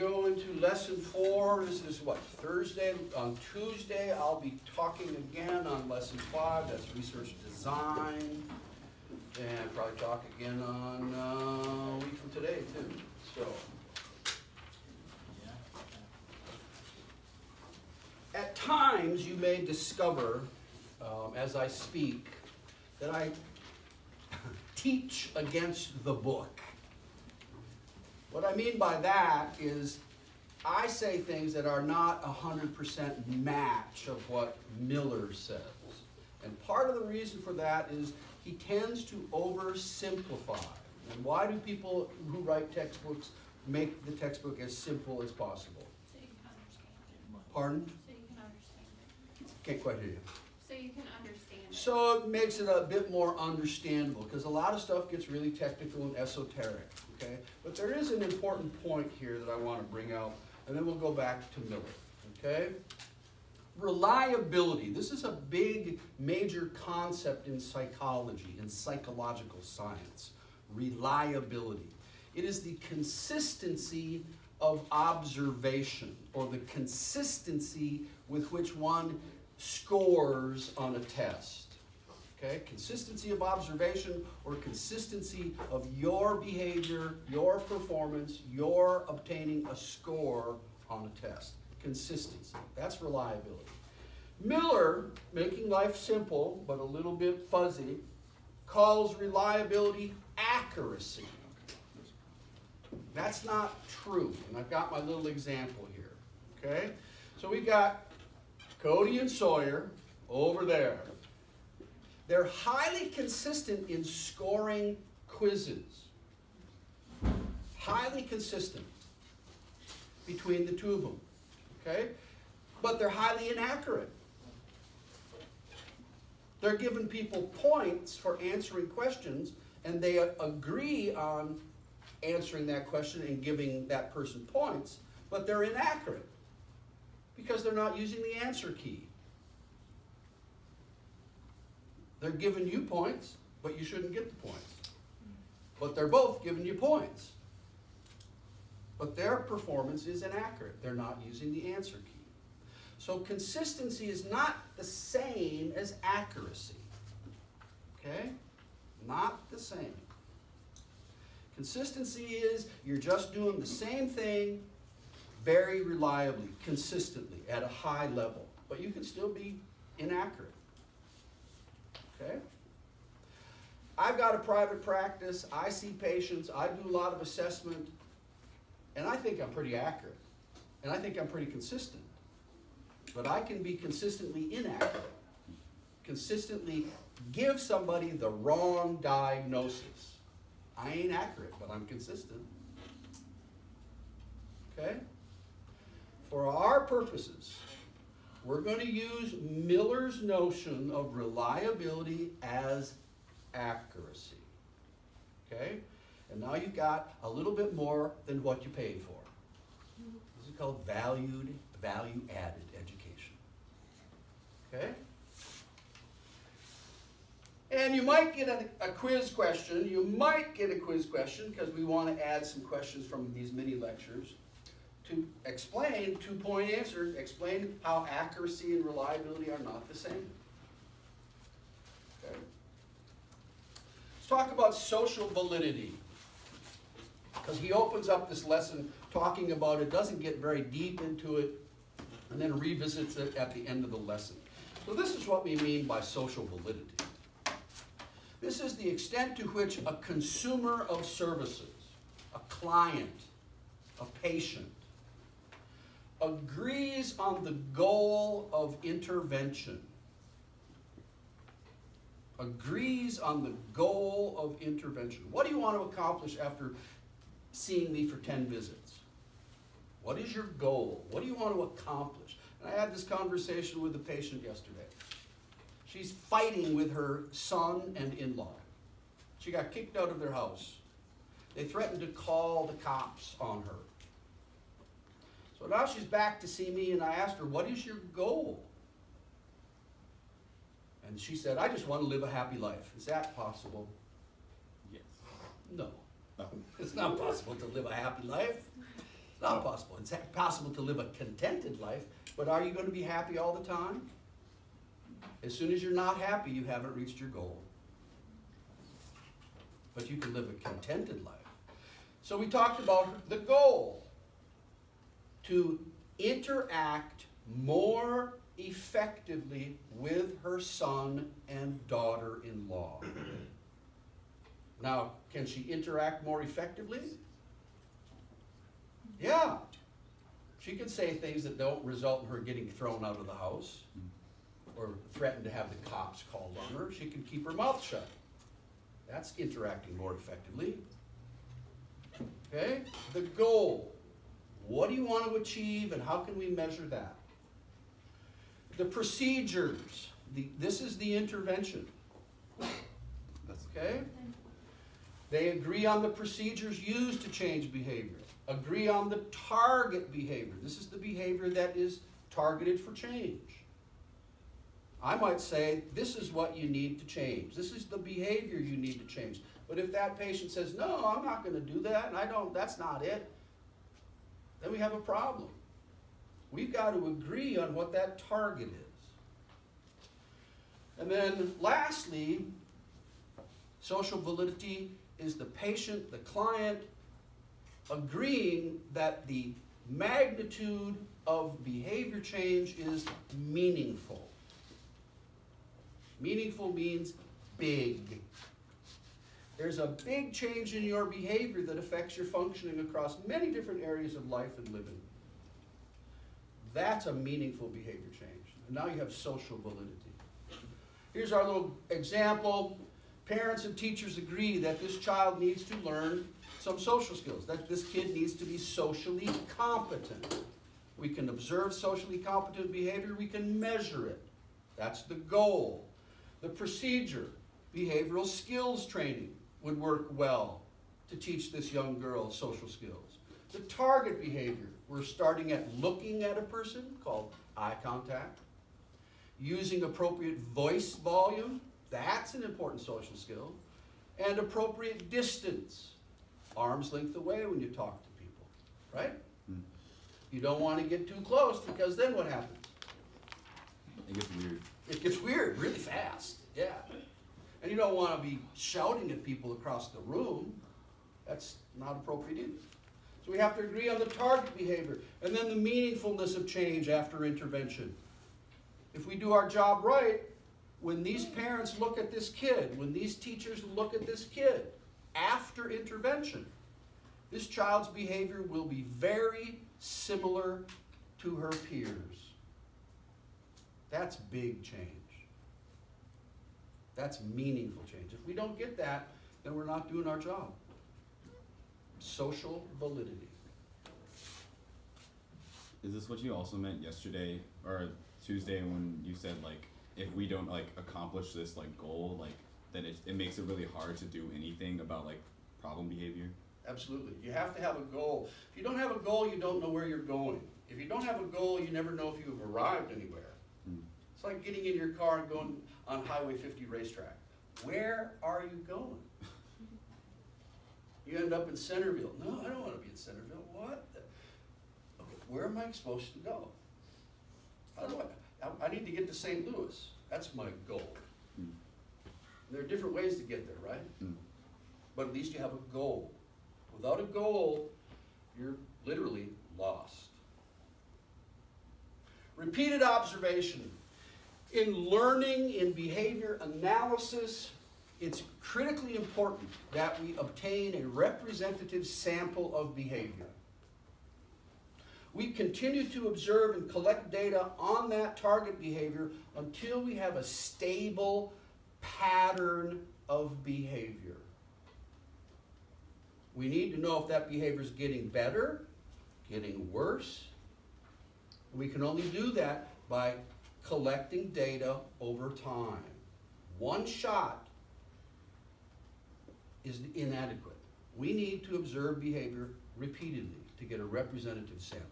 Go into lesson 4. This is what, Thursday? On Tuesday, I'll be talking again on lesson 5. That's research design. And probably talk again on a week from today, too. So, at times you may discover, as I speak, that I teach against the book. What I mean by that is I say things that are not 100% match of what Miller says. And part of the reason for that is he tends to oversimplify. And why do people who write textbooks make the textbook as simple as possible? So you can understand it. Pardon? So you can understand it. Can't quite hear you. So you can understand it. So it makes it a bit more understandable, because a lot of stuff gets really technical and esoteric, okay? But there is an important point here that I want to bring out, and then we'll go back to Miller, okay? Reliability. This is a big, major concept in psychology, in psychological science. Reliability. It is the consistency of observation, or the consistency with which one scores on a test. Okay? Consistency of observation, or consistency of your behavior, your performance, your obtaining a score on a test. Consistency. That's reliability. Miller, making life simple but a little bit fuzzy, calls reliability accuracy. That's not true. And I've got my little example here. Okay? So we got Cody and Sawyer over there. They're highly consistent in scoring quizzes. Highly consistent between the two of them. Okay? But they're highly inaccurate. They're giving people points for answering questions, and they agree on answering that question and giving that person points, but they're inaccurate because they're not using the answer key. They're giving you points, but you shouldn't get the points. But they're both giving you points. But their performance is inaccurate. They're not using the answer key. So consistency is not the same as accuracy. Okay? Not the same. Consistency is you're just doing the same thing very reliably, consistently, at a high level. But you can still be inaccurate. Okay? I've got a private practice. I see patients. I do a lot of assessment. And I think I'm pretty accurate. And I think I'm pretty consistent. But I can be consistently inaccurate. Consistently give somebody the wrong diagnosis. I ain't accurate, but I'm consistent. Okay? For our purposes, we're going to use Miller's notion of reliability as accuracy. Okay? And now you've got a little bit more than what you paid for. This is called value-added education. Okay? And you might get a quiz question. You might get a quiz question because we want to add some questions from these mini lectures to explain, 2-point answers, explain how accuracy and reliability are not the same. Okay? Let's talk about social validity. Because he opens up this lesson talking about it, doesn't get very deep into it, and then revisits it at the end of the lesson. So this is what we mean by social validity. This is the extent to which a consumer of services, a client, a patient, agrees on the goal of intervention. Agrees on the goal of intervention. What do you want to accomplish after seeing me for 10 visits? What is your goal? What do you want to accomplish? And I had this conversation with a patient yesterday. She's fighting with her son and in-law. She got kicked out of their house. They threatened to call the cops on her. So now she's back to see me, and I asked her, what is your goal? And she said, I just want to live a happy life. Is that possible? Yes. No. It's not possible to live a happy life. not possible. It's possible to live a contented life, but are you going to be happy all the time? As soon as you're not happy, you haven't reached your goal. But you can live a contented life. So we talked about the goal, to interact more effectively with her son and daughter-in-law. Now, can she interact more effectively? Yeah. She can say things that don't result in her getting thrown out of the house or threaten to have the cops called on her. She can keep her mouth shut. That's interacting more effectively. Okay? The goal. What do you want to achieve and how can we measure that? The procedures. This is the intervention. Okay? They agree on the procedures used to change behavior. Agree on the target behavior. This is the behavior that is targeted for change. I might say, this is what you need to change. This is the behavior you need to change. But if that patient says, no, I'm not going to do that, and that's not it, then we have a problem. We've got to agree on what that target is. And then lastly, social validity is the patient, the client, agreeing that the magnitude of behavior change is meaningful. Meaningful means big. There's a big change in your behavior that affects your functioning across many different areas of life and living. That's a meaningful behavior change. And now you have social validity. Here's our little example. Parents and teachers agree that this child needs to learn some social skills, that this kid needs to be socially competent. We can observe socially competent behavior, we can measure it. That's the goal. The procedure, behavioral skills training, would work well to teach this young girl social skills. The target behavior, we're starting at looking at a person, called eye contact. Using appropriate voice volume, that's an important social skill. And appropriate distance, arm's length away when you talk to people, right? You don't want to get too close because then what happens? It gets weird. It gets weird really fast, yeah. And you don't want to be shouting at people across the room. That's not appropriate either. So we have to agree on the target behavior and then the meaningfulness of change after intervention. If we do our job right, when these parents look at this kid, when these teachers look at this kid after intervention, this child's behavior will be very similar to her peers. That's big change. That's meaningful change. If we don't get that, then we're not doing our job. Social validity. Is this what you also meant yesterday or Tuesday when you said, like, if we don't, like, accomplish this, like, goal, like, then it makes it really hard to do anything about, like, problem behavior? Absolutely. You have to have a goal. If you don't have a goal, you don't know where you're going. If you don't have a goal, you never know if you've arrived anywhere. It's like getting in your car and going on Highway 50 racetrack. Where are you going? You end up in Centerville. No, I don't want to be in Centerville. What? Okay, where am I supposed to go? I need to get to St. Louis. That's my goal. There are different ways to get there, right? But at least you have a goal. Without a goal, you're literally lost. Repeated observation. In learning, in behavior analysis, it's critically important that we obtain a representative sample of behavior. We continue to observe and collect data on that target behavior until we have a stable pattern of behavior. We need to know if that behavior is getting better, getting worse. We can only do that by collecting data over time. One shot is inadequate. We need to observe behavior repeatedly to get a representative sample.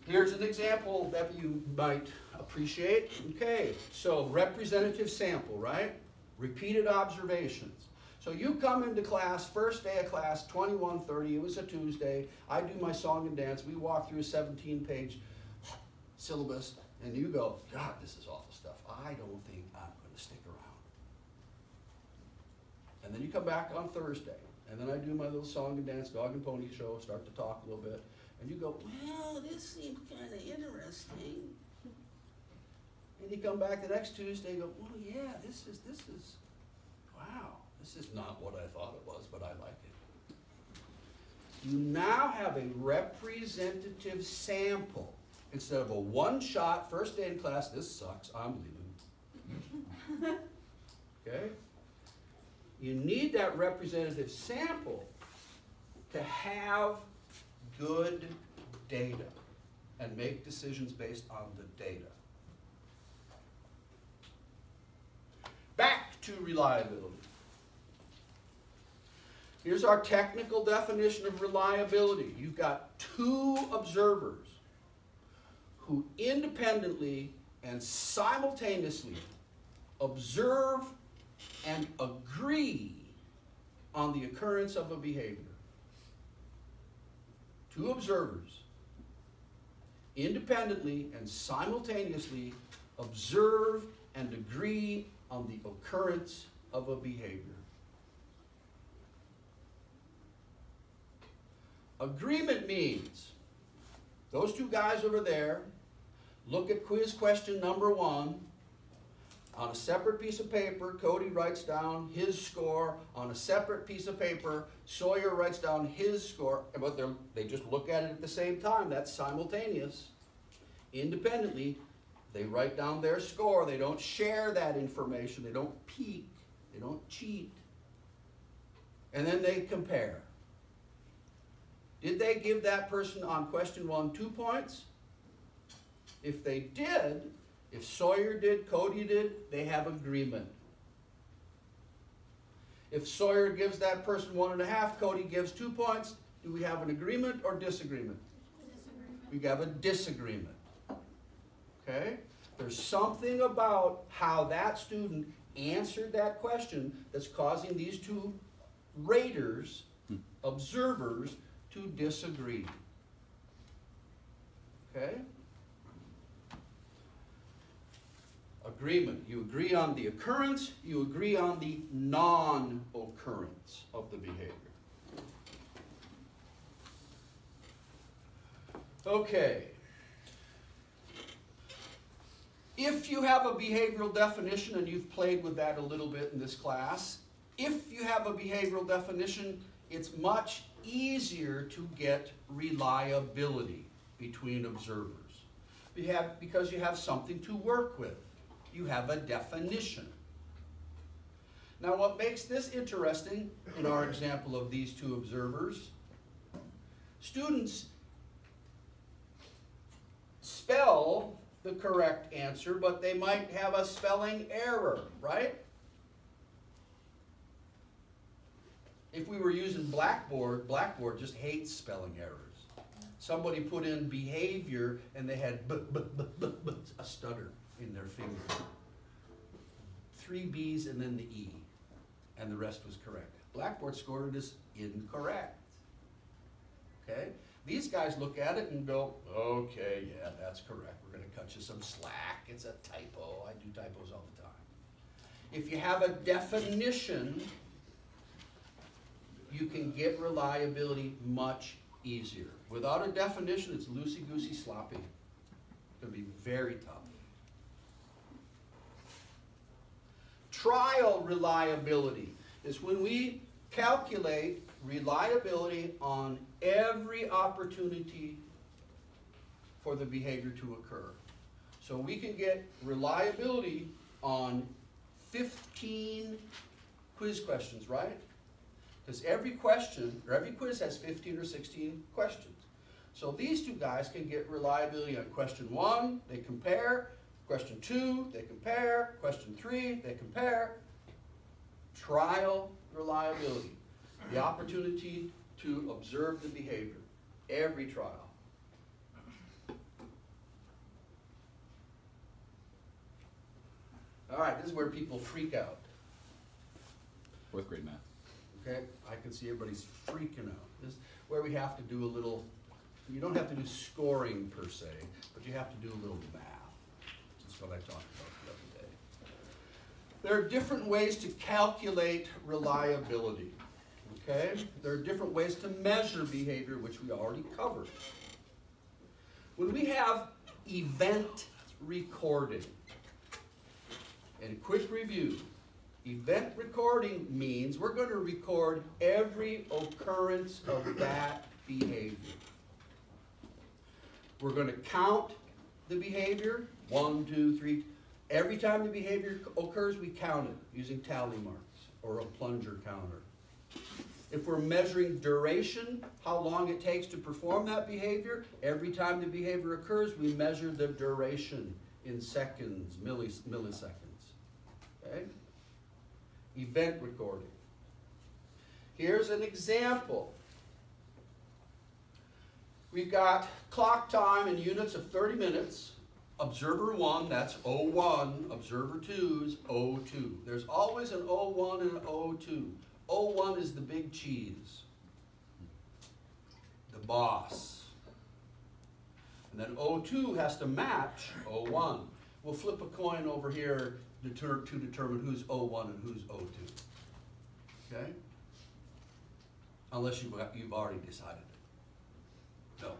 Here's an example that you might appreciate. Okay, so representative sample, right? Repeated observations. So you come into class, first day of class, 21:30, it was a Tuesday, I do my song and dance, we walk through a 17-page syllabus, and you go, God, this is awful stuff. I don't think I'm going to stick around. And then you come back on Thursday, and then I do my little song and dance, dog and pony show, start to talk a little bit, and you go, well, this seems kind of interesting. And you come back the next Tuesday and go, well, yeah, this is, wow, this is not what I thought it was, but I like it. You now have a representative sample. Instead of a one-shot, first day in class, this sucks, I'm leaving. Okay? You need that representative sample to have good data and make decisions based on the data. Back to reliability. Here's our technical definition of reliability. You've got two observers who independently and simultaneously observe and agree on the occurrence of a behavior. Two observers independently and simultaneously observe and agree on the occurrence of a behavior. Agreement means those two guys over there look at quiz question number 1. On a separate piece of paper, Cody writes down his score. On a separate piece of paper, Sawyer writes down his score. But they just look at it at the same time. That's simultaneous. Independently, they write down their score. They don't share that information. They don't peek. They don't cheat. And then they compare. Did they give that person on question 1 2 points? If they did, if Sawyer did, Cody did, they have agreement. If Sawyer gives that person 1.5, Cody gives 2 points, do we have an agreement or disagreement? Disagreement. We have a disagreement. Okay? There's something about how that student answered that question that's causing these two raters, observers, to disagree. Okay? Agreement. You agree on the occurrence, you agree on the non-occurrence of the behavior. Okay. If you have a behavioral definition, and you've played with that a little bit in this class, if you have a behavioral definition, it's much easier to get reliability between observers. Because you have something to work with. You have a definition. Now, what makes this interesting in our example of these two observers, students spell the correct answer, but they might have a spelling error, right? If we were using Blackboard, Blackboard just hates spelling errors. Somebody put in behavior and they had a stutter in their finger. 3 B's and then the E, and the rest was correct. Blackboard scored it as incorrect. Okay? These guys look at it and go, okay, yeah, that's correct. We're going to cut you some slack. It's a typo. I do typos all the time. If you have a definition, you can get reliability much easier. Without a definition, it's loosey-goosey sloppy. It's going to be very tough. Trial reliability is when we calculate reliability on every opportunity for the behavior to occur. So we can get reliability on 15 quiz questions, right? Because every question, or every quiz has 15 or 16 questions. So these two guys can get reliability on question 1, they compare. Question 2, they compare. Question 3, they compare. Trial reliability. The opportunity to observe the behavior. Every trial. All right, this is where people freak out. 4th grade math. Okay, I can see everybody's freaking out. This is where we have to do a little, you don't have to do scoring per se, but you have to do a little math. That's what I talked about the other day. There are different ways to calculate reliability. Okay, there are different ways to measure behavior, which we already covered. When we have event recording, and a quick review, event recording means we're going to record every occurrence of that behavior. We're going to count the behavior, 1, 2, 3. Every time the behavior occurs, we count it using tally marks or a plunger counter. If we're measuring duration, how long it takes to perform that behavior, every time the behavior occurs, we measure the duration in seconds, milliseconds. Okay? Event recording. Here's an example. We've got clock time in units of 30 minutes. Observer 1, that's 01. Observer 2 is 02. There's always an 01 and an 02. 01 is the big cheese, the boss. And then 02 has to match 01. We'll flip a coin over here to determine who's 01 and who's 02. Okay? Unless you've already decided it. No.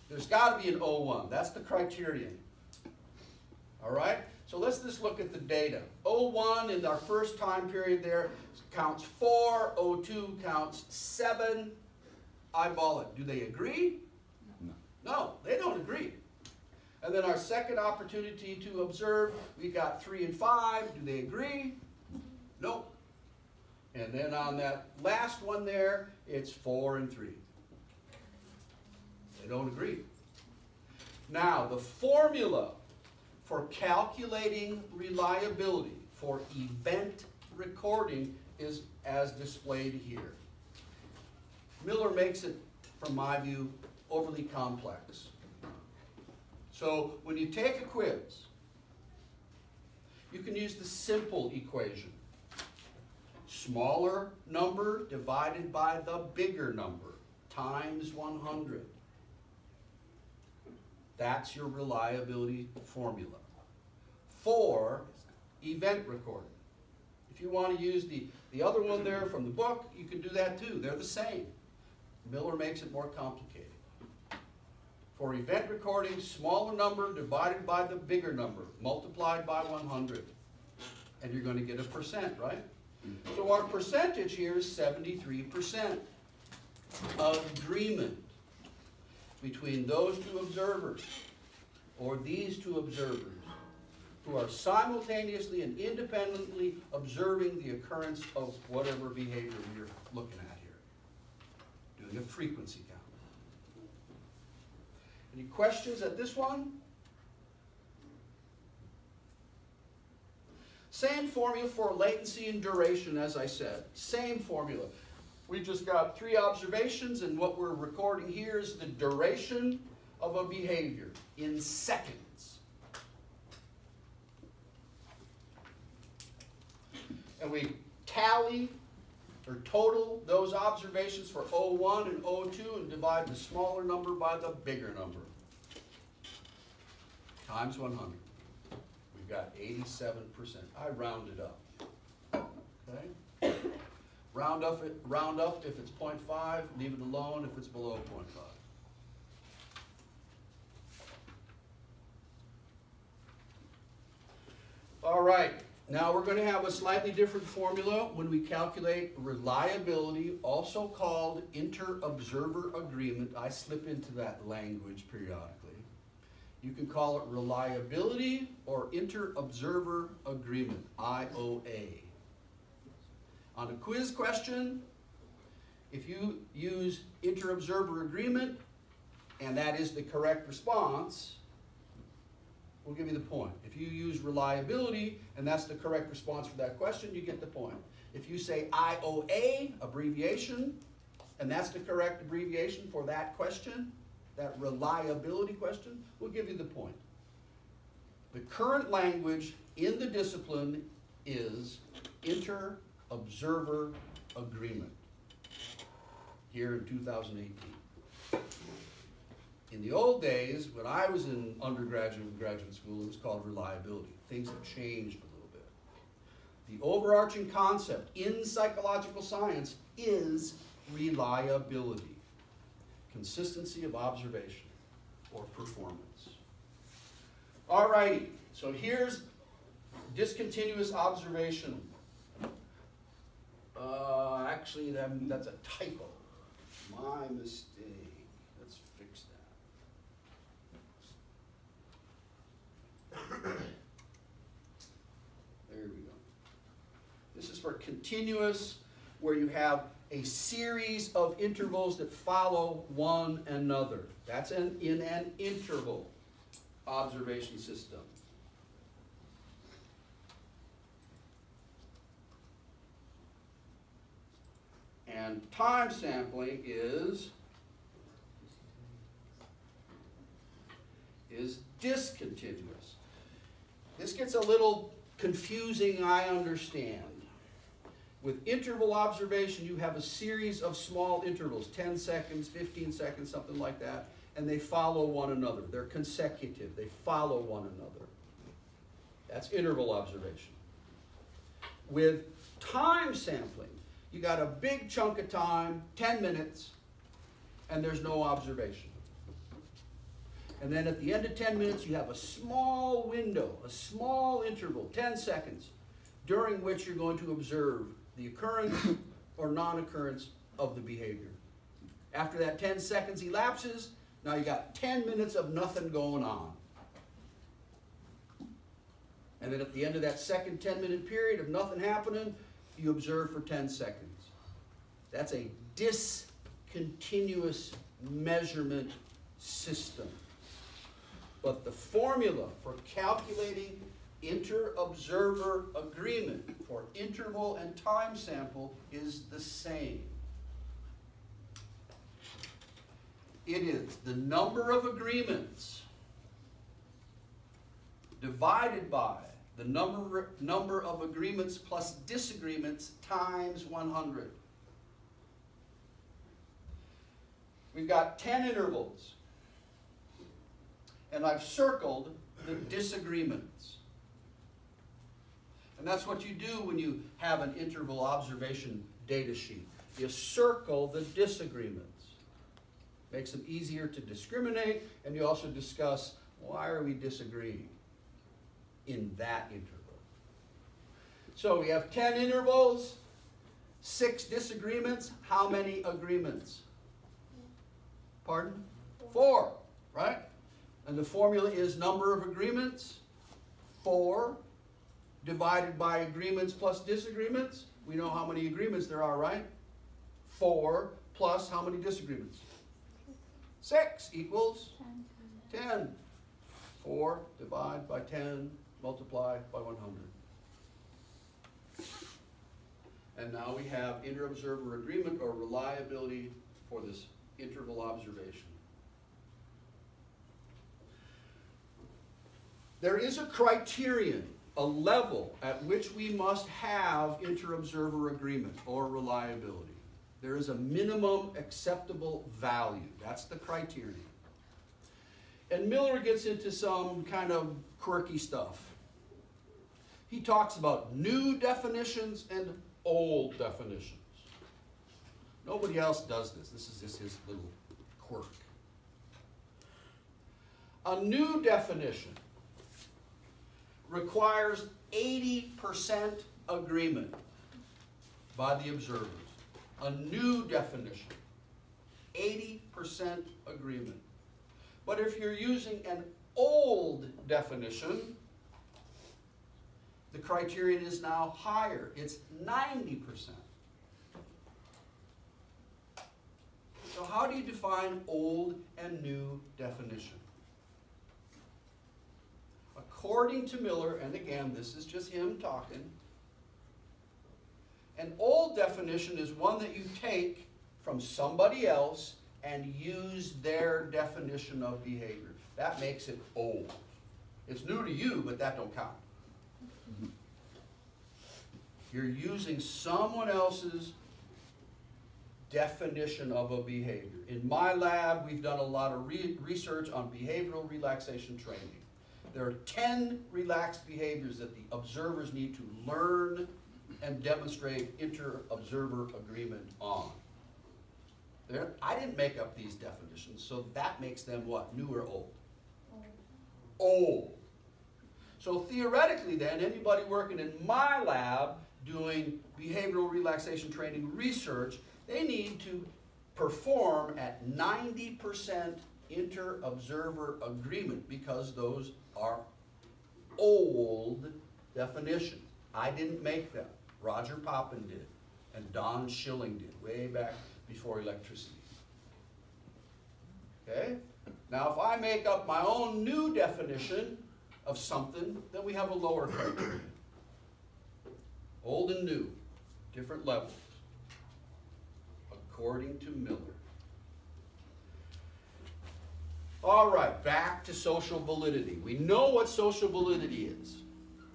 There's got to be an 01. That's the criterion. All right? So let's just look at the data. 01 in our first time period there counts 4. 02 counts 7. Eyeball it. Do they agree? No. No, they don't agree. And then our second opportunity to observe, we got 3 and 5. Do they agree? Nope. And then on that last one there, it's 4 and 3. They don't agree. Now, the formula for calculating reliability for event recording is as displayed here. Miller makes it, from my view, overly complex. So when you take a quiz, you can use the simple equation. Smaller number divided by the bigger number times 100. That's your reliability formula for event recording. If you want to use the other one there from the book, you can do that too. They're the same. Miller makes it more complicated. For event recording, smaller number divided by the bigger number, multiplied by 100. And you're going to get a percent, right? So our percentage here is 73% agreement between those two observers, or these two observers, who are simultaneously and independently observing the occurrence of whatever behavior we're looking at here. Doing a frequency count. Any questions at this one? Same formula for latency and duration, as I said. Same formula. We just got 3 observations, and what we're recording here is the duration of a behavior in seconds. And we tally or total those observations for 01 and 02 and divide the smaller number by the bigger number. Times 100. We've got 87%. I rounded up. Okay? Round up if it's 0.5, leave it alone if it's below 0.5. All right, now we're going to have a slightly different formula when we calculate reliability, also called interobserver agreement. I slip into that language periodically. You can call it reliability or interobserver agreement, IOA. On a quiz question, if you use interobserver agreement and that is the correct response, we'll give you the point. If you use reliability and that's the correct response for that question, you get the point. If you say IOA, abbreviation, and that's the correct abbreviation for that question, that reliability question, we'll give you the point. The current language in the discipline is interobserver interobserver agreement here in 2018. In the old days, when I was in undergraduate and graduate school, it was called reliability. Things have changed a little bit. The overarching concept in psychological science is reliability, consistency of observation or performance. All righty, so here's discontinuous observation. Actually, that's a typo. My mistake. Let's fix that. There we go. This is for continuous, where you have a series of intervals that follow one another. That's in an interval observation system. And time sampling is discontinuous. This gets a little confusing, I understand. With interval observation, you have a series of small intervals, 10 seconds, 15 seconds, something like that, and they follow one another. They're consecutive. They follow one another. That's interval observation. With time sampling, you got a big chunk of time, 10 minutes, and there's no observation. And then at the end of 10 minutes, you have a small window, a small interval, 10 seconds, during which you're going to observe the occurrence or non-occurrence of the behavior. After that 10 seconds elapses, now you got 10 minutes of nothing going on. And then at the end of that second 10-minute period of nothing happening, you observe for 10 seconds. That's a discontinuous measurement system. But the formula for calculating interobserver agreement for interval and time sample is the same. It is the number of agreements divided by the number of agreements plus disagreements times 100. We've got 10 intervals, and I've circled the disagreements. And that's what you do when you have an interval observation data sheet. You circle the disagreements. Makes them easier to discriminate, and you also discuss, why are we disagreeing in that interval? So we have 10 intervals, 6 disagreements. How many agreements? Pardon? 4, right? And the formula is number of agreements, 4, divided by agreements plus disagreements. We know how many agreements there are, right? 4 plus how many disagreements? 6 equals 10. 4 divided by 10, multiply by 100. And now we have interobserver agreement or reliability for this interval observation. There is a criterion, a level at which we must have interobserver agreement or reliability. There is a minimum acceptable value. That's the criterion. And Miller gets into some kind of quirky stuff. He talks about new definitions and old definitions. Nobody else does this. This is just his little quirk. A new definition requires 80% agreement by the observers. A new definition, 80% agreement. But if you're using an old definition, the criterion is now higher. It's 90%. So how do you define old and new definition? According to Miller, and again, this is just him talking, an old definition is one that you take from somebody else and use their definition of behavior. That makes it old. It's new to you, but that don't count. You're using someone else's definition of a behavior. In my lab, we've done a lot of research on behavioral relaxation training. There are 10 relaxed behaviors that the observers need to learn and demonstrate inter-observer agreement on. I didn't make up these definitions, so that makes them what? New or old? Old. So theoretically then, anybody working in my lab doing behavioral relaxation training research, they need to perform at 90% inter-observer agreement because those are old definitions. I didn't make them. Roger Poppin did, and Don Schilling did, way back before electricity. Okay? Now, if I make up my own new definition of something, then we have a lower criteria. Old and new, different levels, according to Miller. All right, back to social validity. We know what social validity is.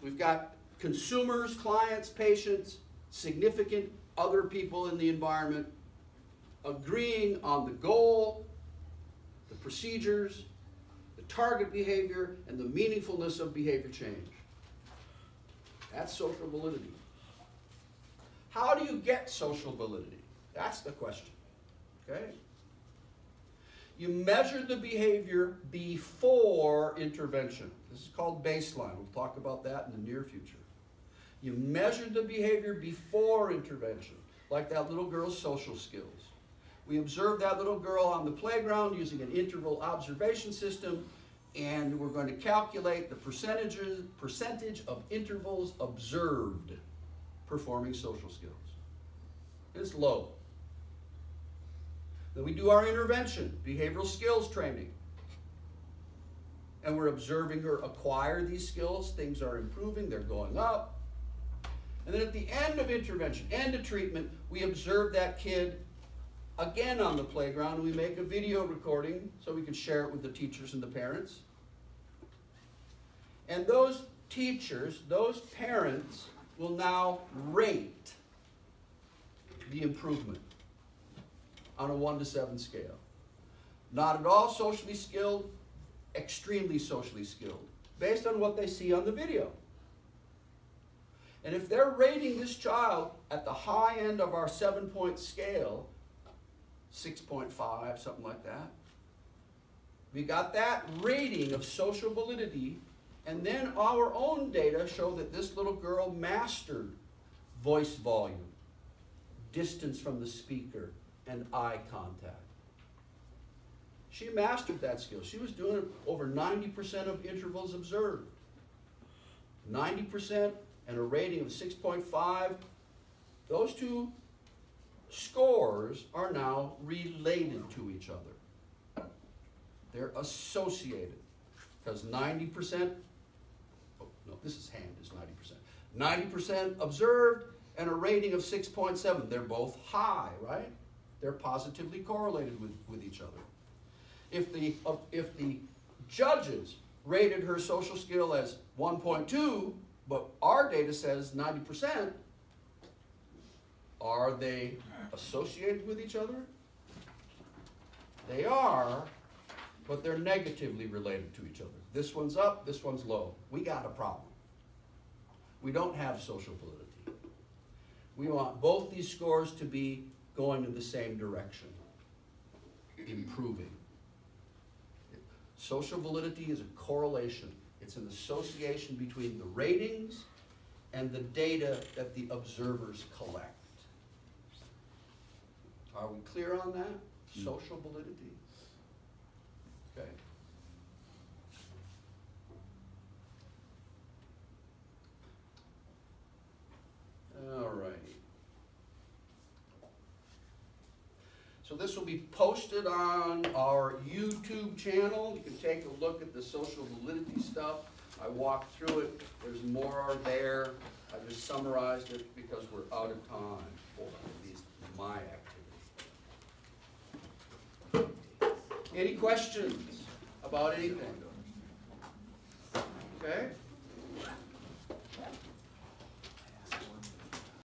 We've got consumers, clients, patients, significant other people in the environment agreeing on the goal, the procedures, the target behavior, and the meaningfulness of behavior change. That's social validity. How do you get social validity? That's the question. Okay? You measure the behavior before intervention. This is called baseline. We'll talk about that in the near future. You measure the behavior before intervention, like that little girl's social skills. We observed that little girl on the playground using an interval observation system, and we're going to calculate the percentage of intervals observed performing social skills. It's low. Then we do our intervention, behavioral skills training. And we're observing her acquire these skills. Things are improving, they're going up. And then at the end of intervention, end of treatment, we observe that kid again on the playground, and we make a video recording so we can share it with the teachers and the parents. And those teachers, those parents, will now rate the improvement on a 1 to 7 scale. Not at all socially skilled, extremely socially skilled, based on what they see on the video. And if they're rating this child at the high end of our 7-point scale, 6.5, something like that, we got that rating of social validity, and then our own data show that this little girl mastered voice volume, distance from the speaker, and eye contact. She mastered that skill. She was doing it over 90% of intervals observed. 90% and a rating of 6.5. Those two scores are now related to each other. They're associated. Because 90%, oh no, this is hand is 90%. 90% observed and a rating of 6.7. They're both high, right? They're positively correlated with each other. If the judges rated her social skill as 1.2, but our data says 90%, are they associated with each other? They are, but they're negatively related to each other. This one's up, this one's low. We got a problem. We don't have social validity. We want both these scores to be going in the same direction, improving. Social validity is a correlation. It's an association between the ratings and the data that the observers collect. Are we clear on that? Social validity. Okay. All righty. So this will be posted on our YouTube channel. You can take a look at the social validity stuff. I walked through it. There's more there. I just summarized it because we're out of time for at least my activity. Any questions about anything? Okay?